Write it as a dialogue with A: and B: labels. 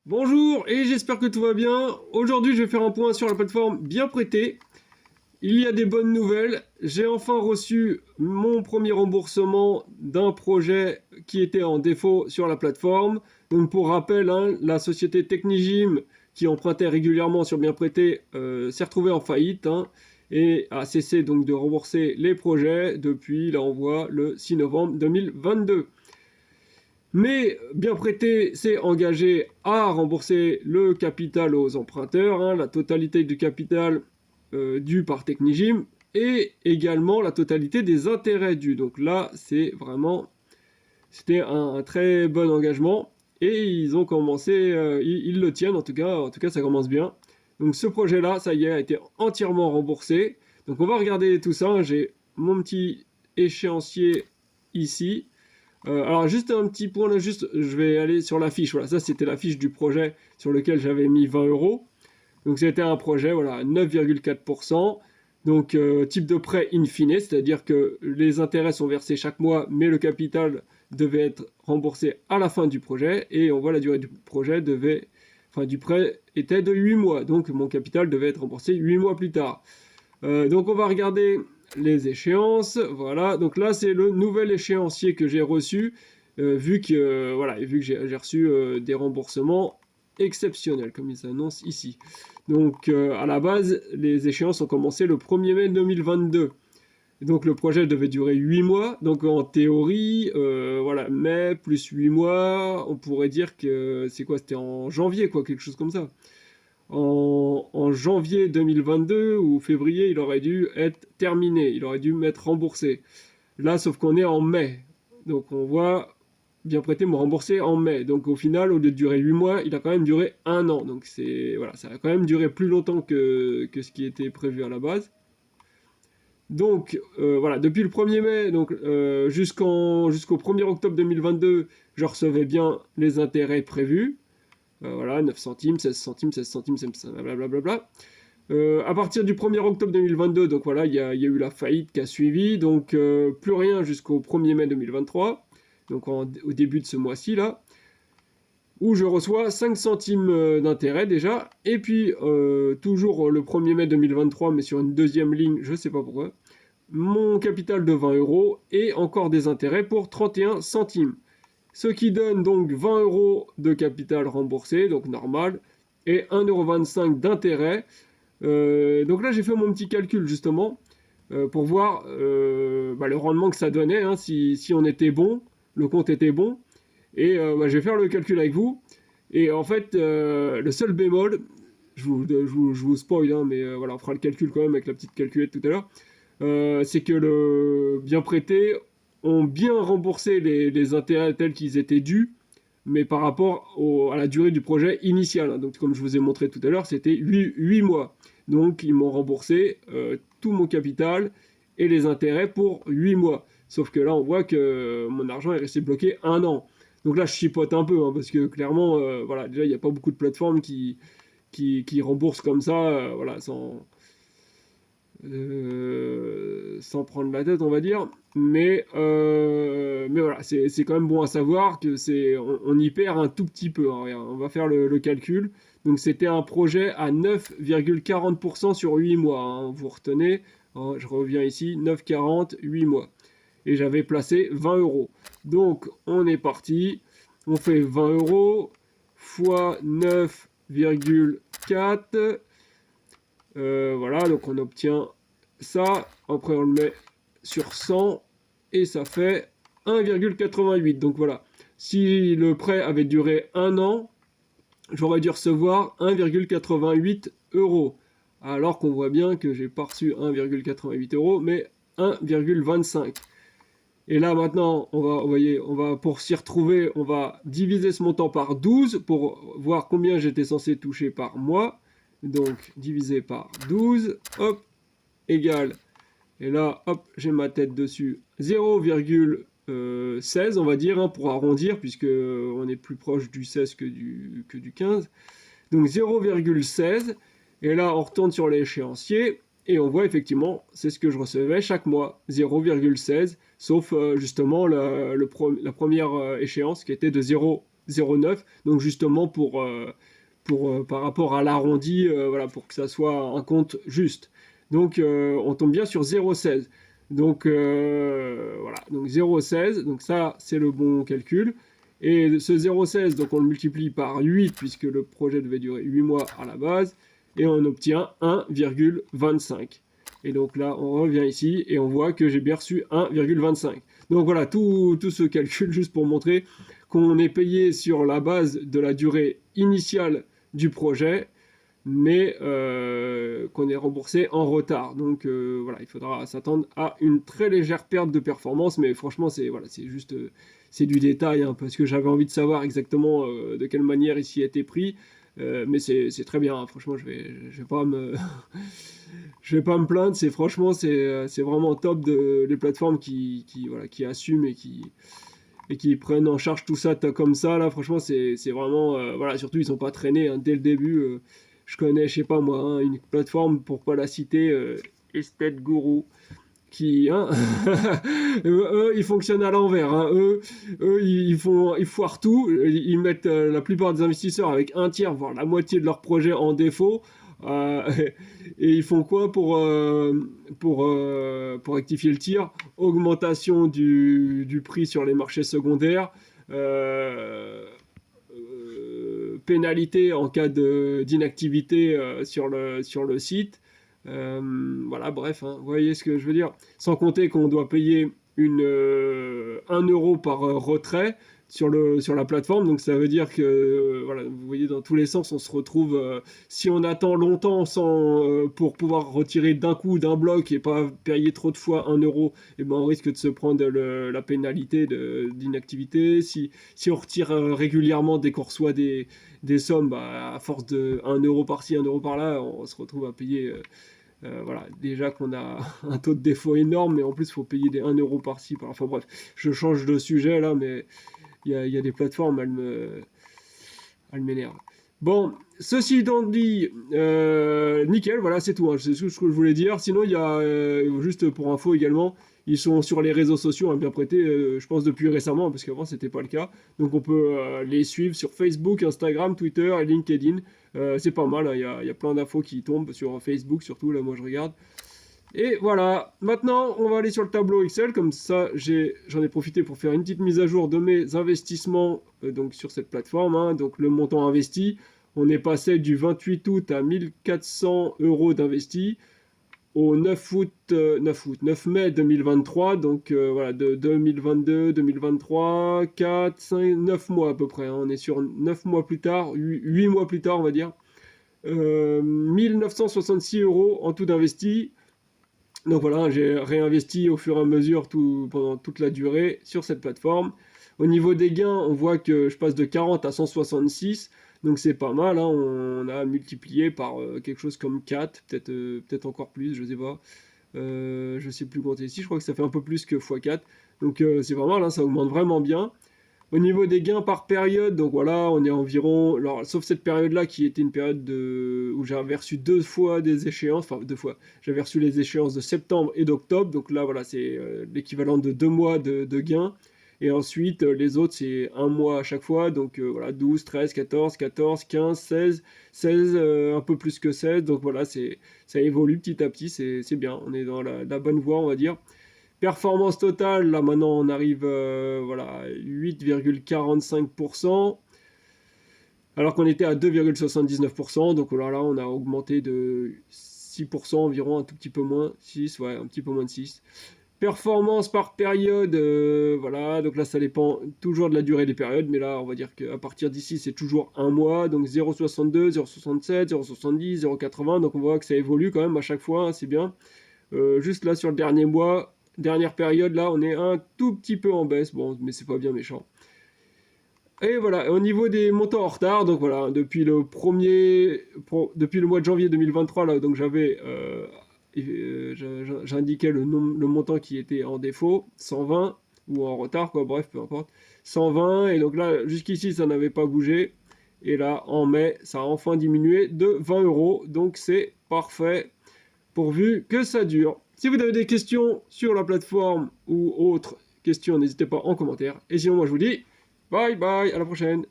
A: Bonjour et j'espère que tout va bien. Aujourd'hui, je vais faire un point sur la plateforme Bien Prêté. Il y a des bonnes nouvelles. J'ai enfin reçu mon premier remboursement d'un projet qui était en défaut sur la plateforme. Donc pour rappel, la société Technigym qui empruntait régulièrement sur Bien Prêté s'est retrouvée en faillite et a cessé donc de rembourser les projets depuis, là on voit, le 6 novembre 2022. Mais Bien Prêté s'est engagé à rembourser le capital aux emprunteurs, la totalité du capital dû par Technigym et également la totalité des intérêts dus. Donc là, c'était un très bon engagement et ils ont commencé, ils le tiennent en tout cas ça commence bien. Donc ce projet-là, ça y est, a été entièrement remboursé. Donc on va regarder tout ça. J'ai mon petit échéancier ici. Alors juste un petit point là, je vais aller sur la fiche. Voilà, ça c'était la fiche du projet sur lequel j'avais mis 20 euros. Donc c'était un projet, voilà, 9,4%. Donc type de prêt in fine, c'est-à-dire que les intérêts sont versés chaque mois, mais le capital devait être remboursé à la fin du projet. Et on voit la durée du projet du prêt était de 8 mois. Donc mon capital devait être remboursé 8 mois plus tard. Donc on va regarder les échéances. Voilà, donc là c'est le nouvel échéancier que j'ai reçu, vu que j'ai reçu des remboursements exceptionnels, comme ils s'annoncent ici. Donc à la base, les échéances ont commencé le 1er mai 2022. Donc le projet devait durer 8 mois. Donc en théorie, voilà, mai plus 8 mois, on pourrait dire que c'est quoi? C'était en janvier, quoi, quelque chose comme ça. En janvier 2022 ou février, il aurait dû être terminé, il aurait dû m'être remboursé. Là, sauf qu'on est en mai. Donc on voit Bien Prêté me rembourser en mai. Donc au final, au lieu de durer 8 mois, il a quand même duré un an. Donc voilà, ça a quand même duré plus longtemps que ce qui était prévu à la base. Donc voilà, depuis le 1er mai jusqu'au 1er octobre 2022, je recevais bien les intérêts prévus. Voilà, 9 centimes, 16 centimes, 16 centimes, blablabla. À partir du 1er octobre 2022, donc voilà, il y a eu la faillite qui a suivi, donc plus rien jusqu'au 1er mai 2023, donc au début de ce mois-ci là, où je reçois 5 centimes d'intérêt déjà, et puis toujours le 1er mai 2023, mais sur une deuxième ligne, je sais pas pourquoi, mon capital de 20 euros et encore des intérêts pour 31 centimes. Ce qui donne donc 20 euros de capital remboursé, donc normal, et 1,25 € d'intérêt. Donc là, j'ai fait mon petit calcul justement pour voir le rendement que ça donnait, si on était bon, le compte était bon. Et je vais faire le calcul avec vous. Et en fait, le seul bémol, je vous spoil, mais voilà, on fera le calcul quand même avec la petite calculette tout à l'heure. C'est que le bien prêté ont bien remboursé les intérêts tels qu'ils étaient dus, mais par rapport à la durée du projet initial. Donc comme je vous ai montré tout à l'heure, c'était 8 mois. Donc ils m'ont remboursé tout mon capital et les intérêts pour 8 mois. Sauf que là, on voit que mon argent est resté bloqué un an. Donc là, je chipote un peu, parce que clairement, voilà, déjà, il n'y a pas beaucoup de plateformes qui remboursent comme ça, voilà, sans prendre la tête, on va dire. Mais voilà, c'est quand même bon à savoir que on y perd un tout petit peu. Regarde, on va faire le calcul. Donc c'était un projet à 9,40% sur 8 mois. Vous retenez, je reviens ici, 9,40, 8 mois. Et j'avais placé 20 euros. Donc on est parti. On fait 20 euros fois 9,4. Voilà, donc on obtient ça. Après, on le met sur 100 et ça fait 1,88. Donc voilà, si le prêt avait duré un an, j'aurais dû recevoir 1,88 euros. Alors qu'on voit bien que j'ai pas reçu 1,88 euros, mais 1,25. Et là maintenant, pour s'y retrouver, on va diviser ce montant par 12 pour voir combien j'étais censé toucher par mois. Donc divisé par 12, hop, égal. Et là, hop, j'ai ma tête dessus. 0,16, on va dire, pour arrondir, puisque on est plus proche du 16 que du 15. Donc 0,16. Et là, on retourne sur l'échéancier. Et on voit effectivement, c'est ce que je recevais chaque mois, 0,16, sauf justement la première échéance qui était de 0,0 0,9, donc justement par rapport à l'arrondi, voilà, pour que ça soit un compte juste. Donc on tombe bien sur 0,16. Donc voilà, donc 0,16, donc ça c'est le bon calcul. Et ce 0,16, donc on le multiplie par 8, puisque le projet devait durer 8 mois à la base, et on obtient 1,25. Et donc là, on revient ici, et on voit que j'ai bien reçu 1,25. Donc voilà, tout ce calcul, juste pour montrer qu'on est payé sur la base de la durée initiale du projet, mais qu'on est remboursé en retard. Donc voilà, il faudra s'attendre à une très légère perte de performance, mais franchement, c'est voilà, c'est juste c'est du détail, hein, parce que j'avais envie de savoir exactement de quelle manière il s'y était pris. Mais c'est très bien, hein, franchement, je vais pas me je vais pas me plaindre. Franchement, c'est vraiment top les plateformes voilà, qui assument et qui prennent en charge tout ça comme ça. Là, franchement, c'est vraiment voilà, surtout ils sont pas traînés, hein, dès le début. Je connais, je sais pas moi, hein, une plateforme, pour pas la citer, Estate Guru, qui, hein, eux, ils fonctionnent à l'envers, hein. Eux, ils foirent tout. Ils mettent la plupart des investisseurs avec un tiers, voire la moitié de leur projet en défaut. Euh, et ils font quoi pour rectifier le tir? Augmentation du prix sur les marchés secondaires. Pénalité en cas d'inactivité sur le site. Voilà, bref, hein, vous voyez ce que je veux dire. Sans compter qu'on doit payer 1 euro par retrait sur la plateforme. Donc ça veut dire que, voilà, vous voyez, dans tous les sens, on se retrouve, si on attend longtemps pour pouvoir retirer d'un coup, d'un bloc, et pas payer trop de fois 1 euro, et ben on risque de se prendre la pénalité d'inactivité. Si on retire régulièrement dès qu'on reçoit des sommes, bah, à force de 1 euro par-ci, 1 euro par-là, on se retrouve à payer... voilà, déjà qu'on a un taux de défaut énorme, mais en plus il faut payer des 1 euro par-ci. Enfin bref, je change de sujet là, mais il y a des plateformes, elles m'énervent. Bon, ceci étant dit, nickel, voilà, c'est tout, hein, c'est tout ce que je voulais dire. Sinon, il y a, juste pour info également, ils sont sur les réseaux sociaux, hein, bien prêtés, je pense depuis récemment, parce qu'avant c'était pas le cas. Donc on peut les suivre sur Facebook, Instagram, Twitter et LinkedIn. C'est pas mal, hein, il y a plein d'infos qui tombent sur Facebook, surtout, là moi je regarde. Et voilà, maintenant on va aller sur le tableau Excel, comme ça j'en ai profité pour faire une petite mise à jour de mes investissements donc sur cette plateforme, hein. Donc le montant investi, on est passé du 28 août à 1400 euros d'investi au 9 mai 2023, donc voilà, de 2022, 2023, 4, 5, 9 mois à peu près, hein. On est sur 9 mois plus tard, 8 mois plus tard on va dire, 1966 euros en tout d'investi. Donc voilà, j'ai réinvesti au fur et à mesure pendant toute la durée sur cette plateforme. Au niveau des gains, on voit que je passe de 40 à 166, donc c'est pas mal, hein. On a multiplié par quelque chose comme 4, peut-être encore plus, je sais pas. Je sais plus compter ici, je crois que ça fait un peu plus que x4. Donc c'est pas mal, hein, ça augmente vraiment bien. Au niveau des gains par période, donc voilà, on est environ, alors, sauf cette période-là qui était une période où j'avais reçu 2 fois des échéances, enfin 2 fois, j'avais reçu les échéances de septembre et d'octobre, donc là voilà, c'est l'équivalent de 2 mois de gains. Et ensuite, les autres, c'est 1 mois à chaque fois, donc voilà, 12, 13, 14, 14, 15, 16, un peu plus que 16, donc voilà, ça évolue petit à petit, c'est bien, on est dans la bonne voie, on va dire. Performance totale, là maintenant on arrive voilà, à 8,45%, alors qu'on était à 2,79%, donc là on a augmenté de 6% environ, un tout petit peu moins, 6, ouais, un petit peu moins de 6. Performance par période, voilà, donc là ça dépend toujours de la durée des périodes, mais là on va dire qu'à partir d'ici c'est toujours 1 mois, donc 0,62, 0,67, 0,70, 0,80, donc on voit que ça évolue quand même à chaque fois, hein, c'est bien. Juste là sur le dernier mois, dernière période, là on est un tout petit peu en baisse, bon, mais c'est pas bien méchant. Et voilà, au niveau des montants en retard, donc voilà, depuis le mois de janvier 2023, là, donc j'indiquais le montant qui était en défaut, 120, ou en retard, quoi, bref, peu importe, 120, et donc là, jusqu'ici, ça n'avait pas bougé, et là, en mai, ça a enfin diminué de 20 euros, donc c'est parfait, pourvu que ça dure. Si vous avez des questions sur la plateforme ou autres questions, n'hésitez pas en commentaire, et sinon, moi, je vous dis, bye bye, à la prochaine.